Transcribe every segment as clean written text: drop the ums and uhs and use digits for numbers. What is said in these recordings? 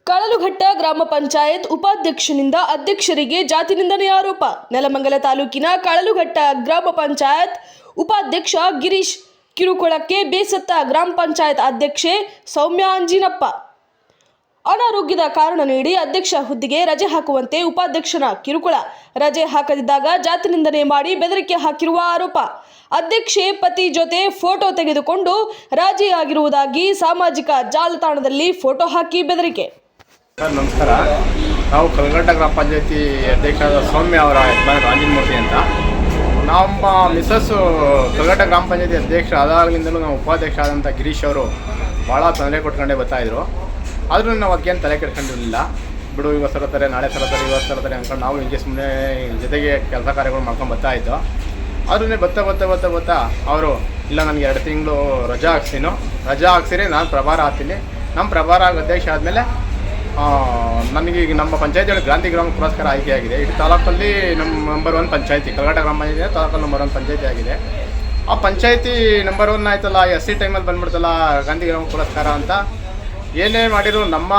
ಕಳಲುಘಟ್ಟ ಗ್ರಾಮ ಪಂಚಾಯತ್ ಉಪಾಧ್ಯಕ್ಷನಿಂದ ಅಧ್ಯಕ್ಷರಿಗೆ ಜಾತಿ ನಿಂದನೆ ಆರೋಪ. ನೆಲಮಂಗಲ ತಾಲೂಕಿನ ಕಳಲುಘಟ್ಟ ಗ್ರಾಮ ಪಂಚಾಯತ್ ಉಪಾಧ್ಯಕ್ಷ ಗಿರೀಶ್ ಕಿರುಕುಳಕ್ಕೆ ಬೇಸತ್ತ ಗ್ರಾಮ ಪಂಚಾಯತ್ ಅಧ್ಯಕ್ಷೆ ಸೌಮ್ಯ ಅಂಜಿನಪ್ಪ ಅನಾರೋಗ್ಯದ ಕಾರಣ ನೀಡಿ ಅಧ್ಯಕ್ಷ ಹುದ್ದೆಗೆ ರಜೆ ಹಾಕುವಂತೆ ಉಪಾಧ್ಯಕ್ಷನ ಕಿರುಕುಳ. ರಜೆ ಹಾಕದಿದ್ದಾಗ ಜಾತಿ ನಿಂದನೆ ಮಾಡಿ ಬೆದರಿಕೆ ಹಾಕಿರುವ ಆರೋಪ. ಅಧ್ಯಕ್ಷೆ ಪತಿ ಜೊತೆ ಫೋಟೋ ತೆಗೆದುಕೊಂಡು ರಾಜಿಯಾಗಿರುವುದಾಗಿ ಸಾಮಾಜಿಕ ಜಾಲತಾಣದಲ್ಲಿ ಫೋಟೋ ಹಾಕಿ ಬೆದರಿಕೆ. ಸರ್ ನಮಸ್ಕಾರ. ನಾವು ಕಳಲಘಟ್ಟ ಗ್ರಾಮ ಪಂಚಾಯತಿ ಅಧ್ಯಕ್ಷರಾದ ಸೌಮ್ಯ ಅವರ ಯಜಮಾನ ರಾಜಮೂರ್ತಿ ಅಂತ. ನಮ್ಮ ಮಿಸಸ್ಸು ಕಳಲಘಟ್ಟ ಗ್ರಾಮ ಪಂಚಾಯತಿ ಅಧ್ಯಕ್ಷ ಆದಾಗಿಂದಲೂ ನಾವು ಉಪಾಧ್ಯಕ್ಷ ಆದಂಥ ಗಿರೀಶ್ ಅವರು ಭಾಳ ತೊಂದರೆ ಕೊಟ್ಕೊಂಡೇ ಬರ್ತಾಯಿದ್ರು. ಆದರೂ ನಾವು ಅದಕ್ಕೇನು ತಲೆ ಕೆಡ್ಕೊಂಡಿರಲಿಲ್ಲ. ಬಿಡು ಇವತ್ತು ಸರತಾರೆ, ನಾಳೆ ಸರತಾರೆ, ಇವತ್ತು ಸರತಾರೆ ಅಂದ್ಕೊಂಡು ನಾವು ಹಿಂಗೆ ಸುಮ್ಮನೆ ಜೊತೆಗೆ ಕೆಲಸ ಕಾರ್ಯಗಳು ಮಾಡ್ಕೊಂಡು ಬರ್ತಾಯಿದ್ದು. ಆದ್ರೂ ಬರ್ತಾ ಅವರು ಇಲ್ಲ ನನಗೆ 2 ತಿಂಗಳು ರಜಾ ಹಾಕ್ಸಿರಿ, ನಾನು ಪ್ರಭಾರ ಆಗ್ತೀನಿ. ನಮ್ಮ ಪ್ರಭಾರ ಅಧ್ಯಕ್ಷ ಆದಮೇಲೆ ನನಗೆ ಈಗ ನಮ್ಮ ಪಂಚಾಯತಿಯಲ್ಲಿ ಗಾಂಧಿ ಗ್ರಾಮ ಪುರಸ್ಕಾರ ಆಯ್ಕೆಯಾಗಿದೆ. ಇಡೀ ತಾಲೂಕಲ್ಲಿ ನಮ್ಮ ನಂಬರ್ 1 ಪಂಚಾಯತಿ ಕಳಲಘಟ್ಟ ಗ್ರಾಮ ಪಂಚಾಯತಿ ತಾಲೂಕಲ್ಲಿ ನಂಬರ್ 1 ಪಂಚಾಯತಿ ಆಗಿದೆ. ಆ ಪಂಚಾಯತಿ ನಂಬರ್ 1 ಆಯ್ತಲ್ಲ, SC ಟೈಮಲ್ಲಿ ಬಂದ್ಬಿಡ್ತಲ್ಲ ಗಾಂಧಿ ಗ್ರಾಮ ಪುರಸ್ಕಾರ ಅಂತ. ಏನೇ ಮಾಡಿದ್ರು ನಮ್ಮ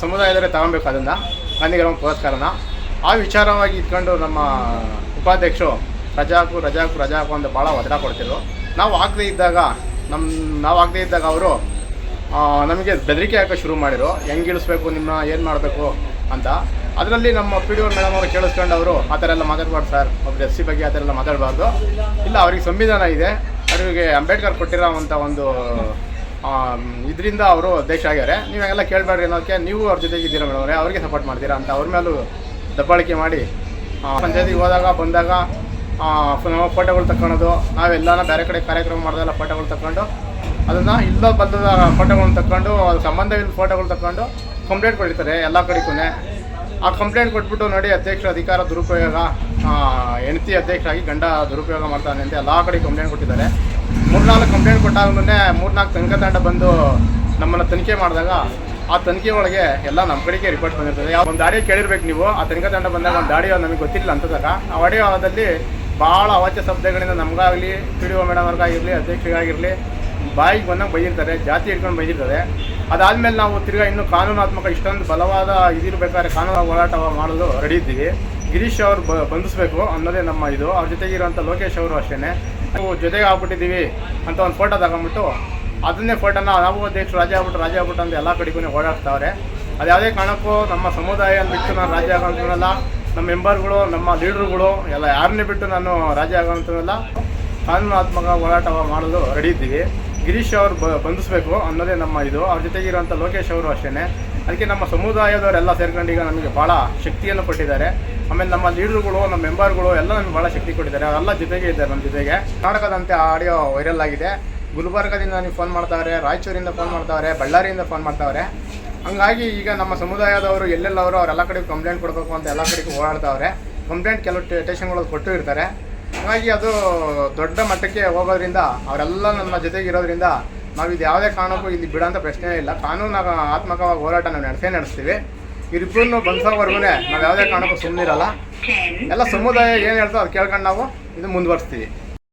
ಸಮುದಾಯದವರೇ ತಗೊಬೇಕು ಅದನ್ನು, ಗಾಂಧಿ ಗ್ರಾಮ ಪುರಸ್ಕಾರನ. ಆ ವಿಚಾರವಾಗಿ ಇಟ್ಕೊಂಡು ನಮ್ಮ ಉಪಾಧ್ಯಕ್ಷರು ರಜಾಕು ಅಂತ ಭಾಳ ಒತ್ತಡ ಕೊಡ್ತಿದ್ರು. ನಾವು ಆಗದೇ ಇದ್ದಾಗ ಅವರು ನಮಗೆ ಬೆದರಿಕೆ ಹಾಕೋ ಶುರು ಮಾಡಿದ್ರು. ಹೆಂಗೆ ಇಳಿಸ್ಬೇಕು, ನಿಮ್ಮನ್ನ ಏನು ಮಾಡಬೇಕು ಅಂತ. ಅದರಲ್ಲಿ ನಮ್ಮ PDO ಮೇಡಮ್ ಅವರು ಕೇಳಿಸ್ಕೊಂಡು ಅವರು ಆ ಥರ ಎಲ್ಲ ಮಾತಾಡಬಾರ್ದು ಸರ್, ಒಬ್ಬರು SC ಬಗ್ಗೆ ಆ ಥರ ಎಲ್ಲ ಮಾತಾಡಬಾರ್ದು, ಇಲ್ಲ ಅವ್ರಿಗೆ ಸಂವಿಧಾನ ಇದೆ, ಅವರಿಗೆ ಅಂಬೇಡ್ಕರ್ ಕೊಟ್ಟಿರೋವಂಥ ಒಂದು ಇದರಿಂದ ಅವರು ಅಧ್ಯಕ್ಷ ಆಗ್ಯಾರೆ, ನೀವು ಹಂಗೆಲ್ಲ ಕೇಳಬೇಡ್ರಿ ಅನ್ನೋದಕ್ಕೆ ನೀವು ಅವ್ರ ಜೊತೆಗಿದ್ದೀರಾ ಮೇಡಮ್ ಅವರೇ, ಅವ್ರಿಗೆ ಸಪೋರ್ಟ್ ಮಾಡ್ತೀರಾ ಅಂತ ಅವ್ರ ಮೇಲೂ ದಬ್ಬಾಳಿಕೆ ಮಾಡಿ ಪಂಚಾಯತಿಗೆ ಬಂದಾಗ ಫೋಟೋಗಳು ತಗೊಳೋದು, ನಾವೆಲ್ಲನ ಬೇರೆ ಕಡೆ ಕಾರ್ಯಕ್ರಮ ಮಾಡಿದೆಲ್ಲ ಫೋಟೋಗಳು ತಗೊಂಡು ಅದನ್ನು ಇಲ್ಲ ಬಂದದ ಫೋಟೋಗಳನ್ನ ತಗೊಂಡು ಅದು ಸಂಬಂಧವಿಲ್ಲ ಫೋಟೋಗಳು ತಗೊಂಡು ಕಂಪ್ಲೇಂಟ್ ಕೊಟ್ಟಿರ್ತಾರೆ ಎಲ್ಲ ಕಡೆಗೂ. ಆ ಕಂಪ್ಲೇಂಟ್ ಕೊಟ್ಬಿಟ್ಟು ನೋಡಿ ಅಧ್ಯಕ್ಷರ ಅಧಿಕಾರ ದುರುಪಯೋಗ, ಹೆಂಡತಿ ಅಧ್ಯಕ್ಷರಾಗಿ ಗಂಡ ದುರುಪಯೋಗ ಮಾಡ್ತಾನೆ ಅಂತ ಎಲ್ಲ ಕಡೆ ಕಂಪ್ಲೇಂಟ್ ಕೊಟ್ಟಿದ್ದಾರೆ. 3-4 ಕಂಪ್ಲೇಂಟ್ ಕೊಟ್ಟಾಗಲೂ 3-4 ತನಿಖಾ ತಂಡ ಬಂದು ನಮ್ಮನ್ನು ತನಿಖೆ ಮಾಡಿದಾಗ ಆ ತನಿಖೆ ಒಳಗೆ ಎಲ್ಲ ನಮ್ಮ ಕಡೆಗೆ ರಿಪೋರ್ಟ್ ಬಂದಿರ್ತದೆ. ಒಂದು ಆಡಿಯೋ ಕೇಳಿರ್ಬೇಕು ನೀವು. ಆ ತನಿಖಾ ತಂಡ ಬಂದಾಗ ಒಂದು ಆಡಿಯೋ ನಮಗೆ ಗೊತ್ತಿಲ್ಲ ಅಂತದಾಗ ಆ ಆಡಿಯೋದಲ್ಲಿ ಭಾಳ ಅವಾಚ್ಯ ಶಬ್ದಗಳಿಂದ ನಮಗಾಗಲಿ PDO ಮೇಡಮ್ ಅವ್ರಿಗಾಗಿರಲಿ ಅಧ್ಯಕ್ಷರಿಗಾಗಿರಲಿ ಬಾಯಿಗೆ ಬಂದಂಗೆ ಬೈದಿರ್ತಾರೆ, ಜಾತಿ ಹಿಡ್ಕೊಂಡು ಬೈದಿರ್ತದೆ. ಅದಾದಮೇಲೆ ನಾವು ತಿರ್ಗಾ ಇನ್ನೂ ಕಾನೂನಾತ್ಮಕ ಇಷ್ಟೊಂದು ಬಲವಾದ ಇದಿರಬೇಕಾದ್ರೆ ಕಾನೂನು ಹೋರಾಟ ಮಾಡಲು ರೆಡಿ ಇದ್ದೀವಿ. ಗಿರೀಶ್ ಅವರು ಬಂಧಿಸಬೇಕು ಅನ್ನೋದೇ ನಮ್ಮ ಇದು. ಅವ್ರ ಜೊತೆಗಿರೋಂಥ ಲೋಕೇಶ್ ಅವರು ಅಷ್ಟೇ ನಾವು ಜೊತೆಗೆ ಆಗ್ಬಿಟ್ಟಿದ್ದೀವಿ ಅಂತ ಒಂದು ಫೋಟೋ ತಗೊಂಬಿಟ್ಟು ಅದನ್ನೇ ಫೋಟೋನ ನಾವು ಅಧ್ಯಕ್ಷರು ರಾಜ ಆಗ್ಬಿಟ್ಟು ಅಂತ ಎಲ್ಲ ಕಡೆಗೂ ಓಡಾಡ್ತಾವ್ರೆ. ಅದು ಯಾವುದೇ ಕಾರಣಕ್ಕೂ ನಮ್ಮ ಸಮುದಾಯ ಬಿಟ್ಟು ನಾನು ರಾಜ್ಯ ಆಗೋಂಥವಲ್ಲ, ನಮ್ಮ ಮೆಂಬರ್ಗಳು, ನಮ್ಮ ಲೀಡ್ರುಗಳು ಎಲ್ಲ ಯಾರನ್ನೇ ಬಿಟ್ಟು ನಾನು ರಾಜ್ಯ ಆಗೋಂಥವಲ್ಲ, ಕಾನೂನಾತ್ಮಕ ಹೋರಾಟ ಮಾಡಲು ರೆಡಿ ಇದ್ದೀವಿ. ಗಿರೀಶ್ ಅವರು ಬಂಧಿಸಬೇಕು ಅನ್ನೋದೇ ನಮ್ಮ ಇದು. ಅವ್ರ ಜೊತೆಗಿರೋಂಥ ಲೋಕೇಶ್ ಅವರು ಅಷ್ಟೇ. ಅದಕ್ಕೆ ನಮ್ಮ ಸಮುದಾಯದವರೆಲ್ಲ ಸೇರ್ಕೊಂಡು ಈಗ ನಮಗೆ ಭಾಳ ಶಕ್ತಿಯನ್ನು ಕೊಟ್ಟಿದ್ದಾರೆ. ಆಮೇಲೆ ನಮ್ಮ ಲೀಡರ್ಗಳು, ನಮ್ಮ ಮೆಂಬರ್ಗಳು ಎಲ್ಲ ನಮಗೆ ಭಾಳ ಶಕ್ತಿ ಕೊಟ್ಟಿದ್ದಾರೆ. ಅವರೆಲ್ಲ ಜೊತೆಗೆ ಇದ್ದಾರೆ ನಮ್ಮ ಜೊತೆಗೆ. ಕರ್ನಾಟಕದಂತೆ ಆಡಿಯೋ ವೈರಲ್ ಆಗಿದೆ. ಗುಲ್ಬರ್ಗದಿಂದ ನೀವು ಫೋನ್ ಮಾಡ್ತಾವ್ರೆ, ರಾಯಚೂರಿಂದ ಫೋನ್ ಮಾಡ್ತಾವ್ರೆ, ಬಳ್ಳಾರಿಯಿಂದ ಫೋನ್ ಮಾಡ್ತಾವ್ರೆ. ಹಂಗಾಗಿ ಈಗ ನಮ್ಮ ಸಮುದಾಯದವರು ಎಲ್ಲೆಲ್ಲವರು ಅವರೆಲ್ಲ ಕಡೆಗೆ ಕಂಪ್ಲೇಂಟ್ ಕೊಡಬೇಕು ಅಂತ ಎಲ್ಲ ಕಡೆಗೂ ಓಡಾಡ್ತಾವ್ರೆ. ಕಂಪ್ಲೇಂಟ್ ಕೆಲವು ಸ್ಟೇಷನ್ಗಳು ಕೊಟ್ಟು ಇರ್ತಾರೆ. ಹಾಗಾಗಿ ಅದು ದೊಡ್ಡ ಮಟ್ಟಕ್ಕೆ ಹೋಗೋದ್ರಿಂದ ಅವರೆಲ್ಲ ನಮ್ಮ ಜೊತೆಗೆ ಇರೋದ್ರಿಂದ ನಾವು ಇದು ಯಾವುದೇ ಕಾರಣಕ್ಕೂ ಇಲ್ಲಿ ಬಿಡೋಂಥ ಪ್ರಶ್ನೆ ಇಲ್ಲ. ಕಾನೂನಾತ್ಮಕವಾಗಿ ಹೋರಾಟ ನಾವು ನಡೆಸ್ತೀವಿ. ಇವರಿಬ್ಬರನ್ನು ಬಂಧಿಸೋವರೆಗೂ ನಾವು ಯಾವುದೇ ಕಾರಣಕ್ಕೂ ಸುಮ್ಮನಿರಲ್ಲ. ಎಲ್ಲ ಸಮುದಾಯ ಏನು ಹೇಳ್ತೋ ಅದು ಕೇಳ್ಕೊಂಡು ನಾವು ಇದು ಮುಂದುವರಿಸ್ತೀವಿ.